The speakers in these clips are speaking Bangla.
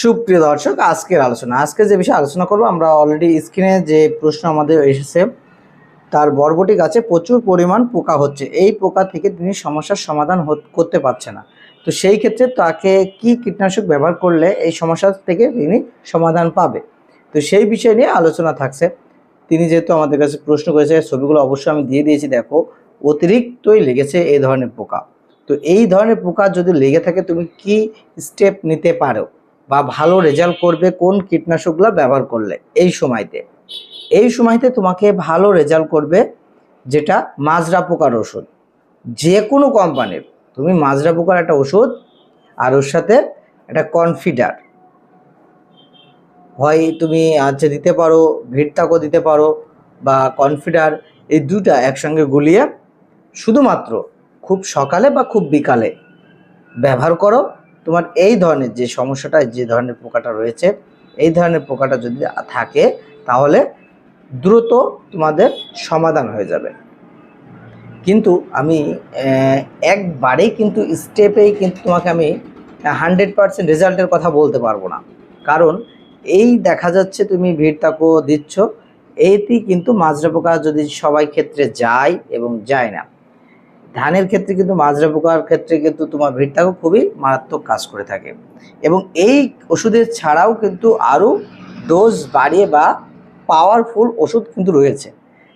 সুপ্রিয় দর্শক, আজকে যে বিষয়ে আলোচনা করব, আমরা অলরেডি স্ক্রিনে যে প্রশ্ন আমাদের এসেছে, তার বরবটি গাছে প্রচুর পরিমাণ পোকা হচ্ছে। এই পোকা থেকে তিনি সমস্যার সমাধান করতে পারছে না। তো সেই ক্ষেত্রে তাকে কি কীটনাশক ব্যবহার করলে এই সমস্যা থেকে তিনি সমাধান পাবে, তো সেই বিষয় নিয়ে আলোচনা থাকছে। তিনি যেহেতু আমাদের কাছে প্রশ্ন করেছে, ছবিগুলো অবশ্যই আমি দিয়ে দিয়েছি। দেখো, অতিরিক্তই লেগেছে এই ধরনের পোকা। তো এই ধরনের পোকা যদি লেগে থাকে, তুমি কি স্টেপ নিতে পারো বা ভালো রেজাল্ট করবে কোন কীটনাশকগুলো ব্যবহার করলে? এই সময়তে তোমাকে ভালো রেজাল্ট করবে যেটা মাজরা পোকার ওষুধ, যে কোনো কোম্পানির। তুমি মাজরা পোকার একটা ওষুধ আর ওর সাথে একটা কনফিডার হয় তুমি দিতে পারো, ভিটতাকো দিতে পারো বা কনফিডার, এই দুটা একসঙ্গে গুলিয়ে শুধুমাত্র খুব সকালে বা খুব বিকালে ব্যবহার করো। তোমার এই ধরনের যে সমস্যাটা, যে ধরনের পোকাটা রয়েছে, এই ধরনের পোকাটা যদি থাকে তাহলে দ্রুত তোমাদের সমাধান হয়ে যাবে। কিন্তু আমি একবারেই কিন্তু স্টেপেই কিন্তু তোমাকে আমি 100% রেজাল্টের কথা বলতে পারবো না। কারণ এই দেখা যাচ্ছে তুমি ভিটতাকো দিচ্ছ, এইটি কিন্তু মাজরা পোকা যদি সবাই ক্ষেত্রে যায় এবং যায় না। ধানের ক্ষেত্রে কিন্তু মাজরা পোকার ক্ষেত্রে কিন্তু তোমার ভিটতাকো খুবই মারাত্মক কাজ করে থাকে। এবং এই ওষুধের ছাড়াও কিন্তু আরও ডোজ বাড়িয়ে বা পাওয়ারফুল ওষুধ কিন্তু রয়েছে।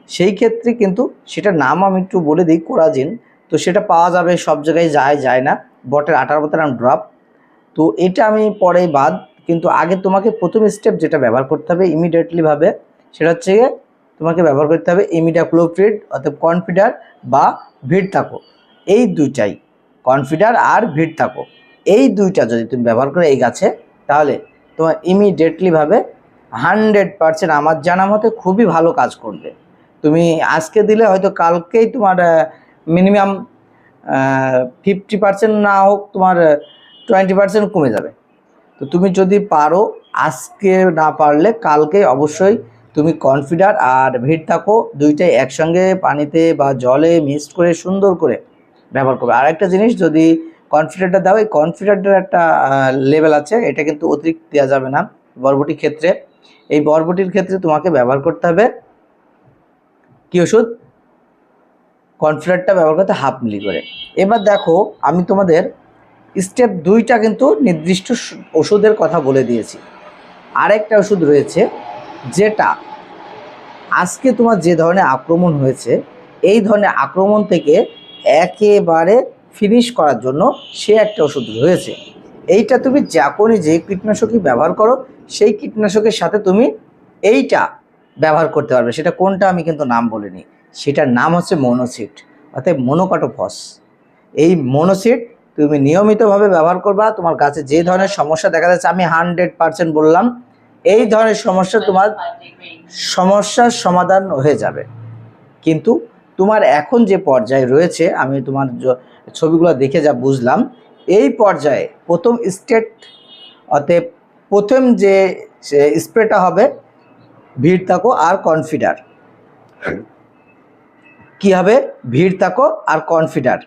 সেই ক্ষেত্রে কিন্তু সেটার নাম আমি একটু বলে দিই, কোরাজিন। তো সেটা পাওয়া যাবে সব জায়গায়, যায় না, বটের 18 ড্রপ। তো এটা আমি পরে বাদ, কিন্তু আগে তোমাকে প্রথম স্টেপ যেটা ব্যবহার করতে হবে ইমিডিয়েটলিভাবে, সেটা হচ্ছে তোমাকে ব্যবহার করতে হবে ইমিডাক্লোপ্রিড অর্থাৎ কনফিডার বা ভিটতাকো। এই দুইটাই, কনফিডার আর ভিটতাকো, এই দুইটা যদি তুমি ব্যবহার করো এই গাছে, তাহলে তোমার ইমিডিয়েটলিভাবে 100% আমার জানা মতে খুবই ভালো কাজ করবে। তুমি আজকে দিলে হয়তো কালকেই তোমার মিনিমাম 50% না হোক, তোমার 20% কমে যাবে। তো তুমি যদি পারো, আজকে না পারলে কালকে অবশ্যই তুমি কনফিডার আর ভিটতাকো দুইটাই একসঙ্গে পানিতে বা জলে মিক্সড করে সুন্দর করে ব্যবহার করবে। আর একটা জিনিস, যদি কনফিডারটা দাও, এই কনফিডারটার একটা লেভেল আছে, এটা কিন্তু অতিরিক্ত দেওয়া যাবে না বরবটির ক্ষেত্রে। এই বরবটির ক্ষেত্রে তোমাকে ব্যবহার করতে হবে কি ওষুধ? কনফিডারটা ব্যবহার করতে 1/2 মিলি করে। এবার দেখো, আমি তোমাদের স্টেপ 2টা কিন্তু নির্দিষ্ট ওষুধের কথা বলে দিয়েছি। আরেকটা ওষুধ রয়েছে যেটা আজকে তোমার যে ধরনের আক্রমণ হয়েছে, এই ধরনের আক্রমণ থেকে একেবারে ফিনিশ করার জন্য সে একটা ওষুধ রয়েছে। এইটা তুমি যখনই যে কীটনাশকই ব্যবহার করো, সেই কীটনাশকের সাথে তুমি এইটা ব্যবহার করতে পারবে। সেটা কোনটা আমি কিন্তু নাম বলিনি, সেটার নাম হচ্ছে মনোসিট অর্থাৎ মনোকাটোফস। এই মনোসিট তুমি নিয়মিতভাবে ব্যবহার করবা। তোমার গাছে যে ধরনের সমস্যা দেখা যাচ্ছে, আমি 100% বললাম, এই ধরনের সমস্যা তোমার সমস্যার সমাধান হয়ে যাবে। কিন্তু তোমার এখন যে পর্যায়ে রয়েছে, আমি তোমার ছবিগুলো দেখে যা বুঝলাম, এই পর্যায়ে প্রথম স্টেপ অতএব প্রথম যে স্প্রেটা হবে ভিটতাকো আর কনফিডার। কি হবে? ভিটতাকো আর কনফিডার,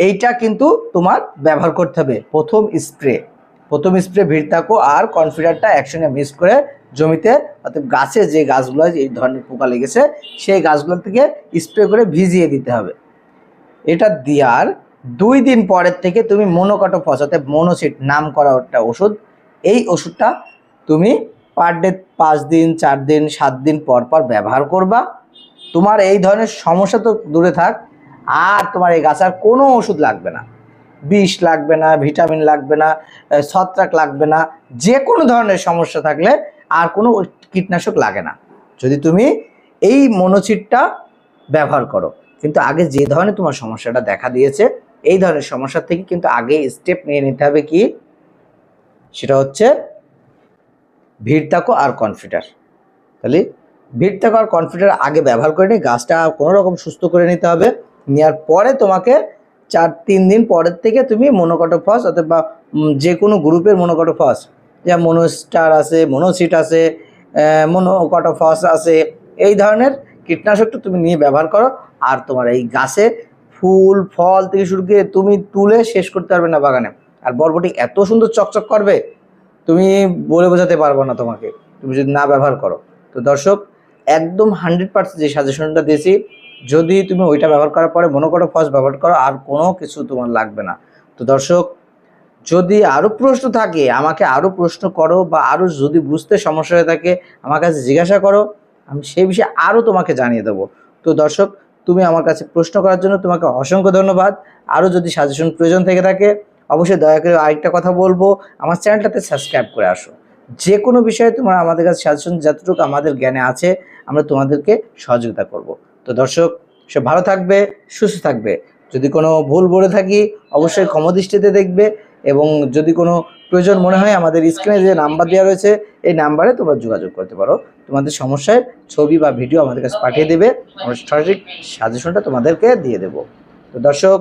এইটা কিন্তু তোমার ব্যবহার করতে হবে প্রথম স্প্রে ভিটতাকো আর কনফিডারটা একসঙ্গে মিক্স করে জমিতে, অর্থাৎ গাছে যে গাছগুলো এই ধরনের পোকা লেগেছে সেই গাছগুলো থেকে স্প্রে করে ভিজিয়ে দিতে হবে। এটা দেওয়ার 2 দিন পরের থেকে তুমি মনোকাটোফস অর্থাৎ মনোসিট নাম করা একটা ওষুধ, এই ওষুধটা তুমি পার ডে 5 দিন 4 দিন 7 দিন পর পর ব্যবহার করবা। তোমার এই ধরনের সমস্যা তো দূরে থাক, আর তোমার এই গাছ আর কোনো ওষুধ লাগবে না, বিষ লাগবে না, ভিটামিন লাগবে না, ছত্রাক লাগবে না। যে কোনো ধরনের সমস্যা থাকলে আর কোনো কীটনাশক লাগে না যদি তুমি এই মনোসিটটা ব্যবহার করো। কিন্তু আগে যে ধরনের তোমার সমস্যাটা দেখা দিয়েছে, এই ধরনের সমস্যা থেকে কিন্তু আগে স্টেপ নিয়ে নিতে হবে কি, সেটা হচ্ছে ভিটতাকো আর কনফিডার। তাহলে ভিটতাকো আর কনফিডার আগে ব্যবহার করে নিয়ে গাছটা কোনো রকম সুস্থ করে নিতে হবে। নেওয়ার পরে তোমাকে 3 দিন পরের থেকে তুমি মনোকাটোফস অথবা যে কোনো গ্রুপের মনোকাটোফস, যা মনোস্টার আছে, মনোসিট আছে, মনোকাটোফস আছে, এই ধরনের কীটনাশকটা তুমি নিয়ে ব্যবহার করো। আর তোমার এই গাছে ফুল ফল থেকে শুরু করে তুমি তুলে শেষ করতে পারবে না বাগানে। আর বরবটি এত সুন্দর চকচক করবে, তুমি বলে বোঝাতে পারবো না তোমাকে, তুমি যদি না ব্যবহার করো। তো দর্শক, একদম 100% যে সাজেশনটা দিয়েছি, যদি তুমি ওইটা ব্যবহার করার পরে মনে করো ফার্স্ট ব্যবহার করো, আর কোনো কিছু তোমার লাগবে না। তো দর্শক, যদি আরও প্রশ্ন থাকে আমাকে আরও প্রশ্ন করো, বা আরও যদি বুঝতে সমস্যা হয়ে থাকে আমার কাছে জিজ্ঞাসা করো, আমি সেই বিষয়ে আরও তোমাকে জানিয়ে দেবো। তো দর্শক, তুমি আমার কাছে প্রশ্ন করার জন্য তোমাকে অসংখ্য ধন্যবাদ। আরও যদি সাজেশন প্রয়োজন থেকে থাকে অবশ্যই দয়া করে আরেকটা কথা বলবো, আমার চ্যানেলটাতে সাবস্ক্রাইব করে আসো। যে কোনো বিষয়ে তোমরা আমাদের কাছে সাজেশন যতটুকু আমাদের জ্ঞানে আছে আমরা তোমাদেরকে সহযোগিতা করব। তো দর্শক, সব ভালো থাকবে, সুস্থ থাকবে। যদি কোনো ভুল বলে থাকি অবশ্যই ক্ষমাদৃষ্টিতে দেখবে, এবং যদি কোনো প্রয়োজন মনে হয় আমাদের স্ক্রিনে যে নাম্বার দেওয়া রয়েছে এই নাম্বারে তোমরা যোগাযোগ করতে পারো। তোমাদের সমস্যার ছবি বা ভিডিও আমাদের কাছে পাঠিয়ে দেবে, আমরা সঠিক সাজেশনটা তোমাদেরকে দিয়ে দেবো। তো দর্শক,